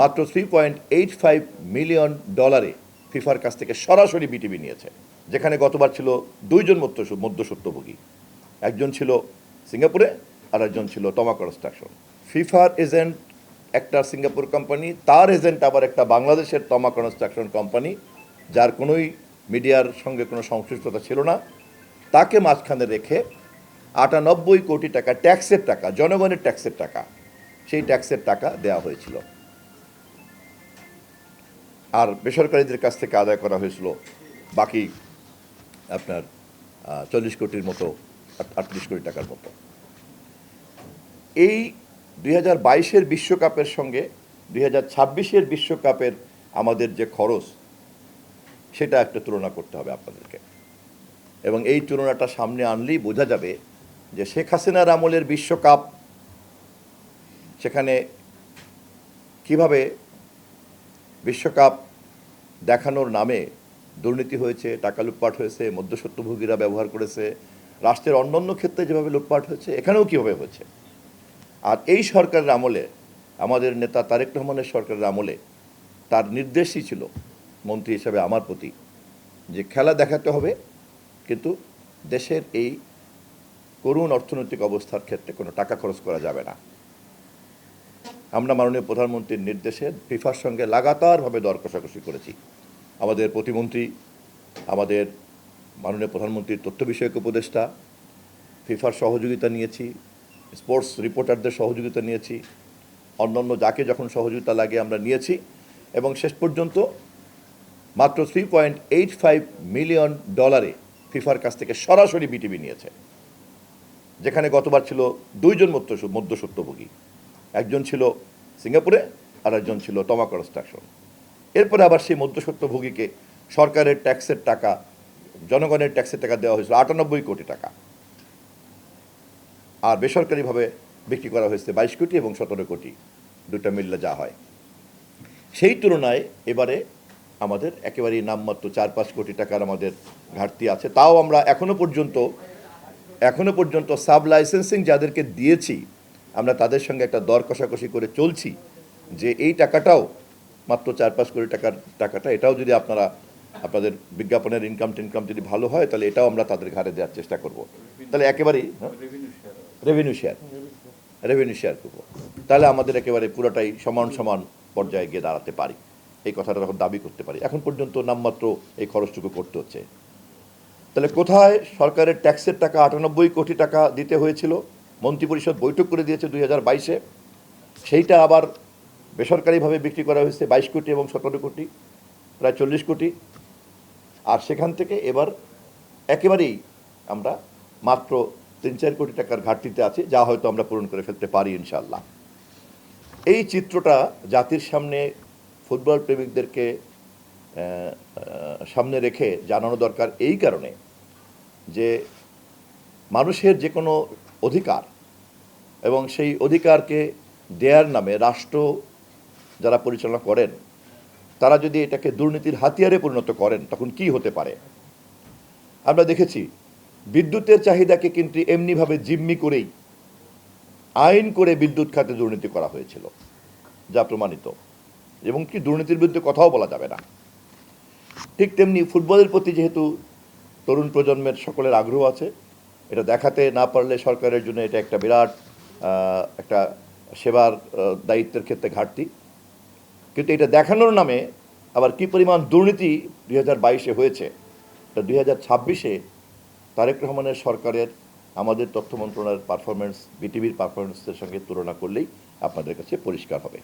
মাত্র $3.85 মিলিয়ন ফিফার কাছ থেকে সরাসরি বিটিভি নিয়েছে, যেখানে গতবার ছিল দুইজন মধ্যস্বত্বভোগী। একজন ছিল সিঙ্গাপুরে আর একজন ছিল তমা কনস্ট্রাকশন। ফিফার এজেন্ট একটা সিঙ্গাপুর কোম্পানি, তার এজেন্ট আবার একটা বাংলাদেশের তমা কনস্ট্রাকশন কোম্পানি, যার কোনোই মিডিয়ার সঙ্গে কোনো সংশ্লিষ্টতা ছিল না। তাকে মাঝখানে রেখে 98 কোটি টাকা ট্যাক্সের টাকা, জনগণের ট্যাক্সের টাকা, সেই ট্যাক্সের টাকা দেওয়া হয়েছিল। আর বেসরকারিদের কাছ থেকে আদায় করা হয়েছিল বাকি আপনার 40 কোটির মতো, 38 কোটি টাকার মতো। এই 2022-এর বিশ্বকাপের সঙ্গে 2026-এর বিশ্বকাপের আমাদের যে খরচ, সেটা একটা তুলনা করতে হবে আপনাদেরকে। এবং এই তুলনাটা সামনে আনলেই বোঝা যাবে যে শেখ হাসিনার আমলের বিশ্বকাপ, সেখানে কিভাবে বিশ্বকাপ দেখানোর নামে দুর্নীতি হয়েছে, টাকা লুটপাট হয়েছে, মধ্যস্বত্বভোগীরা ব্যবহার করেছে, রাষ্ট্রের অন্যান্য ক্ষেত্রে যেভাবে লুটপাট হয়েছে, এখানেও কীভাবে হয়েছে। আর এই সরকারের আমলে, আমাদের নেতা তারেক রহমানের সরকারের আমলে, তার নির্দেশই ছিল মন্ত্রী হিসাবে আমার প্রতি, যে খেলা দেখাতে হবে, কিন্তু দেশের এই করুণ অর্থনৈতিক অবস্থার ক্ষেত্রে কোনো টাকা খরচ করা যাবে না। আমরা মাননীয় প্রধানমন্ত্রীর নির্দেশে ফিফার সঙ্গে লাগাতারভাবে দর কষাকষি করেছি। আমাদের প্রতিমন্ত্রী, আমাদের মাননীয় প্রধানমন্ত্রীর তথ্য বিষয়ক উপদেষ্টা, ফিফার সহযোগিতা নিয়েছি, স্পোর্টস রিপোর্টারদের সহযোগিতা নিয়েছি, অন্যান্য যাকে যখন সহযোগিতা লাগে আমরা নিয়েছি, এবং শেষ পর্যন্ত মাত্র $3.85 মিলিয়ন ফিফার কাছ থেকে সরাসরি বিটিভি নিয়েছে, যেখানে গতবার ছিল দুইজন মধ্যস্বত্বভোগী। একজন ছিল সিঙ্গাপুরে আর একজন ছিল তমা কনস্ট্রাকশন। এরপরে আবার সেই মধ্যস্বত্বভোগীকে সরকারের ট্যাক্সের টাকা, জনগণের ট্যাক্সের টাকা দেওয়া হয়েছিল 98 কোটি টাকা, আর বেসরকারিভাবে বিক্রি করা হয়েছে 22 কোটি এবং 17 কোটি, দুটা মিললে যা হয়। সেই তুলনায় এবারে আমাদের একেবারেই নামমাত্র 4-5 কোটি টাকার আমাদের ঘাটতি আছে। তাও আমরা এখনো পর্যন্ত সাব লাইসেন্সিং যাদেরকে দিয়েছি, আমরা তাদের সঙ্গে একটা দর কষাকষি করে চলছি যে এই টাকাটাও, মাত্র 4-5 কোটি টাকাটা, এটাও যদি আপনাদের বিজ্ঞাপনের ইনকাম যদি ভালো হয়, তাহলে এটাও আমরা তাদের ঘাড়ে দেওয়ার চেষ্টা করব। তাহলে একেবারেই রেভিনিউ শেয়ার করবো, তাহলে আমাদের একেবারে পুরোটাই সমান পর্যায়ে গিয়ে দাঁড়াতে পারি, এই কথাটা তখন দাবি করতে পারি। এখন পর্যন্ত নামমাত্র এই খরচটুকু করতে হচ্ছে। তাহলে কোথায় সরকারের ট্যাক্সের টাকা 98 কোটি টাকা দিতে হয়েছিল, মন্ত্রিপরিষদ বৈঠক করে দিয়েছে 2022-এ, সেইটা আবার বেসরকারিভাবে বিক্রি করা হয়েছে 22 কোটি এবং 17 কোটি, প্রায় 40 কোটি। আর সেখান থেকে এবার একেবারেই আমরা মাত্র 3-4 কোটি টাকার ঘাটতিতে আছি, যা হয়তো আমরা পূরণ করে ফেলতে পারি ইনশাআল্লাহ। এই চিত্রটা জাতির সামনে, ফুটবল প্রেমিকদেরকে সামনে রেখে জানানো দরকার, এই কারণে যে মানুষের যে কোনো অধিকার, এবং সেই অধিকারকে দেয়ার নামে রাষ্ট্র যারা পরিচালনা করেন, তারা যদি এটাকে দুর্নীতির হাতিয়ারে পরিণত করেন, তখন কি হতে পারে। আমরা দেখেছি বিদ্যুতের চাহিদাকে কিন্তু এমনিভাবে জিম্মি করেই আইন করে বিদ্যুৎ খাতে দুর্নীতি করা হয়েছিল, যা প্রমাণিত, এবং কি দুর্নীতির বিরুদ্ধে কথাও বলা যাবে না। ঠিক তেমনি ফুটবলের প্রতি যেহেতু তরুণ প্রজন্মের সকলের আগ্রহ আছে, এটা দেখাতে না পারলে সরকারের জন্য এটা একটা বিরাট একটা সেবার দায়িত্বের ক্ষেত্রে ঘাটতি। কিন্তু এটা দেখানোর নামে আবার কি পরিমাণ দুর্নীতি 2022-এ হয়েছে, তা 2026-এ তারেক রহমানের সরকারের আমাদের তথ্য মন্ত্রণালয়ের পারফরমেন্স, বিটিভির পারফরমেন্সের সঙ্গে তুলনা করলেই আপনাদের কাছে পরিষ্কার হবে।